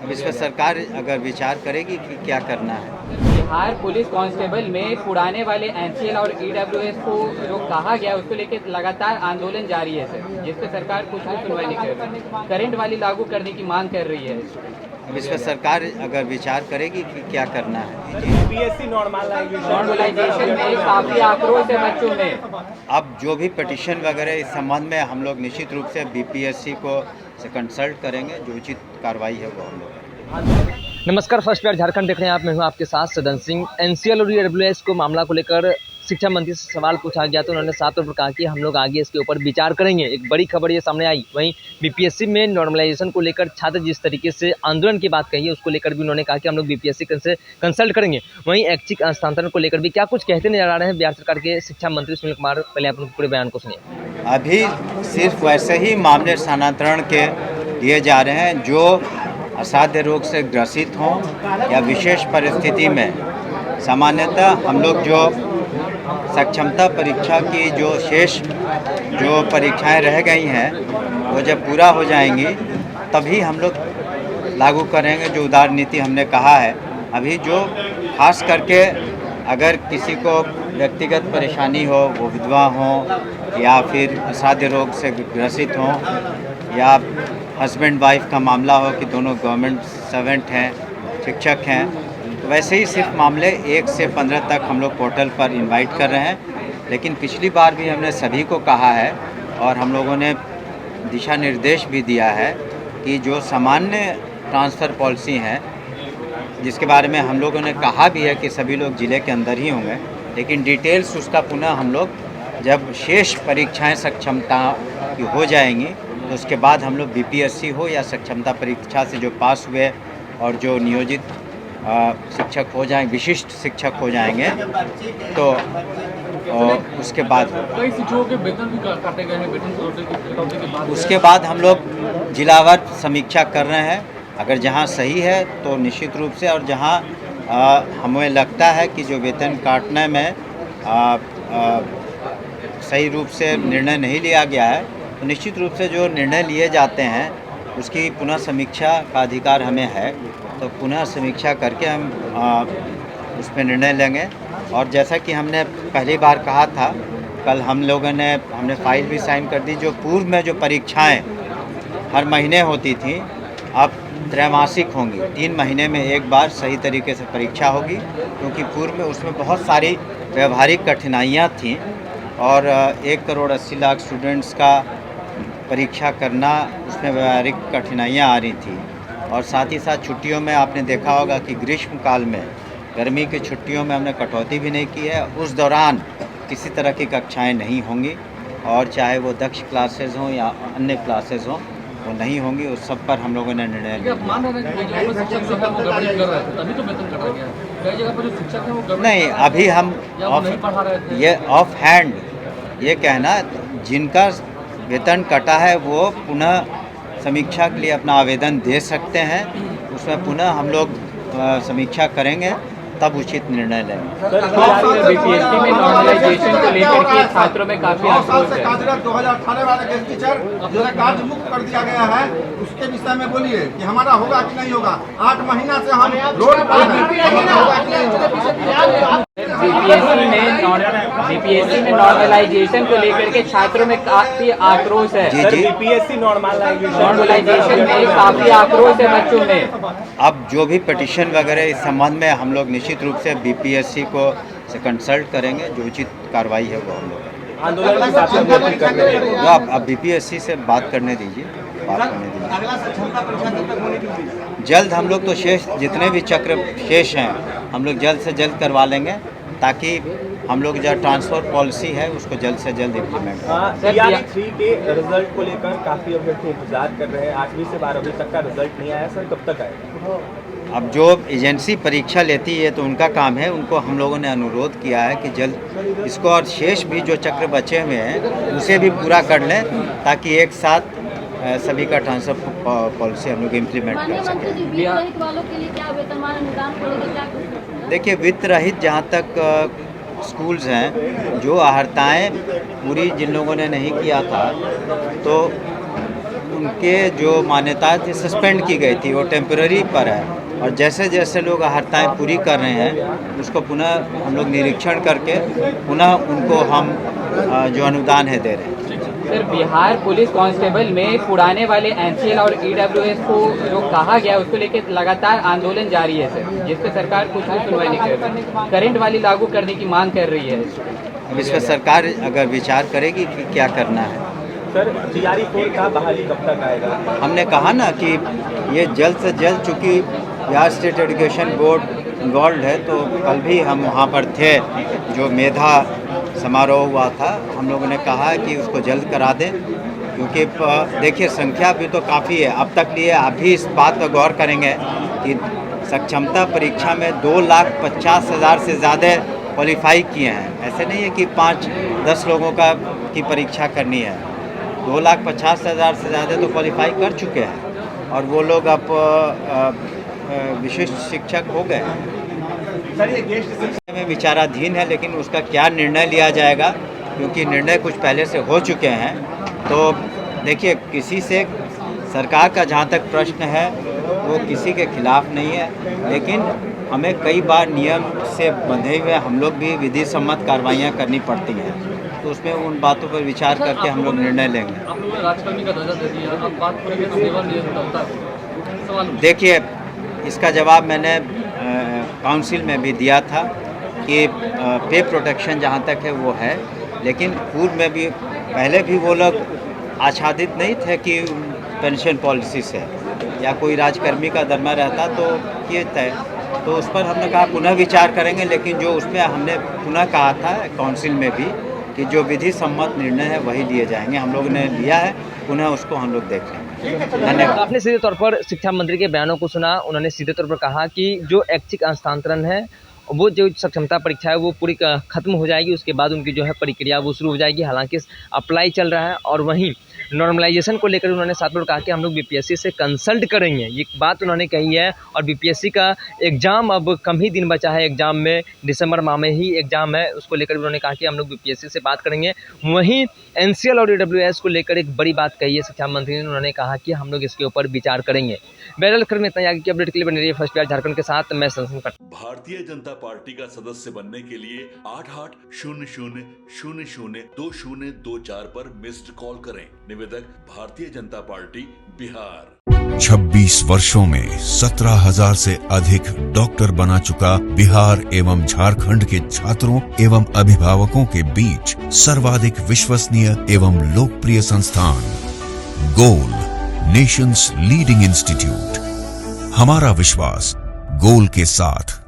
अब इस पर सरकार अगर विचार करेगी कि क्या करना है। बिहार पुलिस कांस्टेबल में उड़ाने वाले एनसीएल और ईडब्ल्यूएस को जो कहा गया उसको लेकर लगातार आंदोलन जारी है सर, जिस पे सरकार कुछ भी सुनवाई नहीं कर रही। करंट वाली लागू करने की मांग कर रही है। अब इस पर सरकार अगर विचार करेगी कि क्या करना है। बीपीएससी नॉर्मलाइजेशन में काफी आक्रोश है बच्चों में। अब जो भी पिटिशन वगैरह इस संबंध में हम लोग निश्चित रूप से बीपीएससी को से कंसल्ट करेंगे, जो उचित कार्रवाई है वो हम लोग करेंगे। नमस्कार, फर्स्ट बार झारखंड देख रहे हैं आप। मैं हूं आपके साथ सदन सिंह। एनसीएल और ईडब्ल्यूएस को मामला को लेकर शिक्षा मंत्री से सवाल पूछा गया तो उन्होंने साफ तौर पर कहा कि हम लोग आगे इसके ऊपर विचार करेंगे। एक बड़ी खबर ये सामने आई। वहीं बीपीएससी में नॉर्मलाइजेशन को लेकर छात्र जिस तरीके से आंदोलन की बात कही है उसको लेकर भी उन्होंने कहा कि हम लोग बीपीएससी से कंसल्ट करेंगे। वहीं ऐच्छिक हस्तांतरण को लेकर भी क्या कुछ कहते नजर आ रहे हैं बिहार सरकार के शिक्षा मंत्री सुनील कुमार। पहले आप उनके पूरे बयान को सुनिए। अभी सिर्फ वैसे ही मामले स्थानांतरण के लिए जा रहे हैं जो असाध्य रोग से ग्रसित हों या विशेष परिस्थिति में। सामान्यतः हम लोग जो सक्षमता परीक्षा की जो शेष जो परीक्षाएं रह गई हैं वो जब पूरा हो जाएंगी तभी हम लोग लागू करेंगे जो उदार नीति हमने कहा है। अभी जो खास करके अगर किसी को व्यक्तिगत परेशानी हो, वो विधवा हो या फिर असाध्य रोग से ग्रसित हों या हस्बैंड वाइफ का मामला हो कि दोनों गवर्नमेंट सर्वेंट हैं, शिक्षक हैं, तो वैसे ही सिर्फ मामले 1 से 15 तक हम लोग पोर्टल पर इनवाइट कर रहे हैं। लेकिन पिछली बार भी हमने सभी को कहा है और हम लोगों ने दिशा निर्देश भी दिया है कि जो सामान्य ट्रांसफ़र पॉलिसी हैं जिसके बारे में हम लोगों ने कहा भी है कि सभी लोग ज़िले के अंदर ही होंगे, लेकिन डिटेल्स उसका पुनः हम लोग जब शेष परीक्षाएं सक्षमता की हो जाएंगी तो उसके बाद हम लोग बीपीएससी हो या सक्षमता परीक्षा से जो पास हुए और जो नियोजित शिक्षक हो जाएंगे, विशिष्ट शिक्षक हो जाएंगे, तो उसके बाद कई शिक्षकों के वेतन भी काटे गए हैं। वेतन कटौती के बाद उसके बाद हम लोग जिलावार समीक्षा कर रहे हैं। अगर जहां सही है तो निश्चित रूप से, और जहां हमें लगता है कि जो वेतन काटने में सही रूप से निर्णय नहीं लिया गया है तो निश्चित रूप से जो निर्णय लिए जाते हैं उसकी पुनः समीक्षा का अधिकार हमें है। तो पुनः समीक्षा करके हम उस पर निर्णय लेंगे। और जैसा कि हमने पहली बार कहा था, कल हमने फाइल भी साइन कर दी। जो पूर्व में जो परीक्षाएं हर महीने होती थी अब त्रैमासिक होंगी। 3 महीने में एक बार सही तरीके से परीक्षा होगी, क्योंकि पूर्व में उसमें बहुत सारी व्यवहारिक कठिनाइयाँ थीं और 1,80,00,000 स्टूडेंट्स का परीक्षा करना, उसमें व्यवहारिक कठिनाइयाँ आ रही थी। और साथ ही साथ छुट्टियों में आपने देखा होगा कि ग्रीष्म काल में, गर्मी की छुट्टियों में हमने कटौती भी नहीं की है। उस दौरान किसी तरह की कक्षाएं नहीं होंगी और चाहे वो दक्ष क्लासेज हों या अन्य क्लासेज हों वो नहीं होंगी। उस सब पर हम लोगों ने निर्णय लिया। नहीं, अभी हम ये ऑफ हैंड ये कहना, जिनका वेतन कटा है वो पुनः समीक्षा के लिए अपना आवेदन दे सकते हैं। उसमें पुनः हम लोग समीक्षा करेंगे तब उचित निर्णय लेंगे। बीपीएससी में नॉर्मलाइजेशन को लेकर के छात्रों में काफी आक्रोश है। 2018 वाला गेस्ट टीचर जो कार्य मुक्त कर दिया गया है उसके विषय में बोलिए कि हमारा होगा कि नहीं होगा। 8 महीना से हम रोड पर हैं, हमारा होगा कि नहीं होगा। बीपीएससी में नॉर्मलाइजेशन को लेकर के छात्रों में काफी आक्रोश है। बीपीएससी नॉर्मलाइजेशन में काफी आक्रोश है बच्चों में। अब जो भी पिटिशन वगैरह इस संबंध में हम लोग निश्चित रूप से बीपीएससी को से कंसल्ट करेंगे, जो उचित कार्रवाई है वो हम लोग करेंगे। आंदोलन की साथ कर रहे हैं। तो आप बीपीएससी से बात करने दीजिए। जल्द हम लोग तो शेष जितने भी चक्र शेष हैं हम लोग जल्द से जल्द करवा लेंगे, ताकि हम लोग जो ट्रांसफ़र पॉलिसी है उसको जल्द से जल्द इम्प्लीमेंट करें। TRE3 के रिजल्ट को लेकर काफ़ी अभ्यर्थी इंतजार कर रहे हैं। 8वीं से 12वीं तक का रिजल्ट नहीं आया सर, कब तक आएगा? अब जो एजेंसी परीक्षा लेती है तो उनका काम है, उनको हम लोगों ने अनुरोध किया है कि जल्द इसको और शेष भी जो चक्र बचे हुए हैं उसे भी पूरा कर लें, ताकि एक साथ सभी का ट्रांसफ़र पॉलिसी हम लोग इम्प्लीमेंट कर सकें। देखिए, वित्त रहित जहाँ तक स्कूल्स हैं, जो आहर्ताएँ पूरी जिन लोगों ने नहीं किया था तो उनके जो मान्यता थी सस्पेंड की गई थी, वो टेम्पररी पर है। और जैसे जैसे लोग हड़तालें पूरी कर रहे हैं उसको पुनः हम लोग निरीक्षण करके पुनः उनको हम जो अनुदान है दे रहे हैं। सर, बिहार पुलिस कांस्टेबल में पुराने वाले एनसीएल और ईडब्ल्यूएस को जो कहा गया उसको लेकर लगातार आंदोलन जारी है सर, जिस पे सरकार कुछ भी सुनवाई नहीं कर रही। करंट वाली लागू करने की मांग कर रही है। अब इस पर सरकार अगर विचार करेगी कि क्या करना है। सर, जीआरई 4 का बहाली कब तक आएगा? हमने कहा ना कि ये जल्द से जल्द, चूँकि Bihar state education board involve है, तो कल भी हम वहाँ पर थे जो मेधा समारोह हुआ था, हम लोगों ने कहा कि उसको जल्द करा दें, क्योंकि देखिए संख्या भी तो काफ़ी है। अब तक लिए आप भी इस बात पर गौर करेंगे कि सक्षमता परीक्षा में 2,50,000 से ज़्यादा क्वालिफाई किए हैं। ऐसे नहीं है कि 5-10 लोगों की परीक्षा करनी है। 2,50,000 से ज़्यादा तो क्वालिफाई कर चुके हैं और वो लोग अब विशिष्ट शिक्षक हो गए। सर, ये गेस्ट में विचाराधीन है, लेकिन उसका क्या निर्णय लिया जाएगा, क्योंकि निर्णय कुछ पहले से हो चुके हैं। तो देखिए, किसी से सरकार का जहाँ तक प्रश्न है वो किसी के खिलाफ नहीं है, लेकिन हमें कई बार नियम से बंधे हुए हम लोग भी विधि सम्मत कार्रवाइयाँ करनी पड़ती हैं, तो उसमें उन बातों पर विचार करके हम लोग निर्णय लेंगे। आप लोगों ने राजकर्मी का दर्जा दे दिया, अब बात करेंगे तो सेवा नियम होता है। सवाल देखिए, इसका जवाब मैंने काउंसिल में भी दिया था कि पे प्रोटेक्शन जहाँ तक है वो है, लेकिन पूर्व में भी पहले भी वो लोग आच्छादित नहीं थे कि पेंशन पॉलिसी से या कोई राजकर्मी का दरमा रहता तो ये तय, तो उस पर हमने कहा पुनः विचार करेंगे। लेकिन जो उसमें हमने पुनः कहा था काउंसिल में भी कि जो विधि सम्मत निर्णय है वही लिए जाएंगे, हम लोगों ने लिया है, पुनः उसको हम लोग देख लेंगे। धन्यवाद। आपने सीधे तौर पर शिक्षा मंत्री के बयानों को सुना। उन्होंने सीधे तौर पर कहा कि जो ऐच्छिक हस्तांतरण है, वो जो सक्षमता परीक्षा है वो पूरी खत्म हो जाएगी, उसके बाद उनकी जो है प्रक्रिया वो शुरू हो जाएगी। हालांकि अप्लाई चल रहा है और वहीं नॉर्मलाइजेशन को लेकर उन्होंने साथ में कहा कि हम लोग बीपीएससी से कंसल्ट करेंगे, ये बात उन्होंने कही है। और बीपीएससी का एग्ज़ाम अब कम ही दिन बचा है, एग्ज़ाम में दिसंबर माह में ही एग्ज़ाम है, उसको लेकर उन्होंने कहा कि हम लोग बीपीएससी से बात करेंगे। वहीं एनसीएल और ईडब्ल्यूएस को लेकर एक बड़ी बात कही है शिक्षा मंत्री ने, उन्होंने कहा कि हम लोग इसके ऊपर विचार करेंगे। बहरहाल खबर में इतना, आगे की अपडेट के लिए बने रहिए फर्स्ट बिहार झारखंड के साथ। मैं संसन पटेल। भारतीय जनता पार्टी का सदस्य बनने के लिए 8800002024 पर मिस्ड कॉल करें। निवेदक भारतीय जनता पार्टी बिहार। 26 वर्षों में 17,000 से अधिक डॉक्टर बना चुका बिहार एवं झारखंड के छात्रों एवं अभिभावकों के बीच सर्वाधिक विश्वसनीय एवं लोकप्रिय संस्थान गोल, नेशंस लीडिंग इंस्टीट्यूट। हमारा विश्वास गोल के साथ।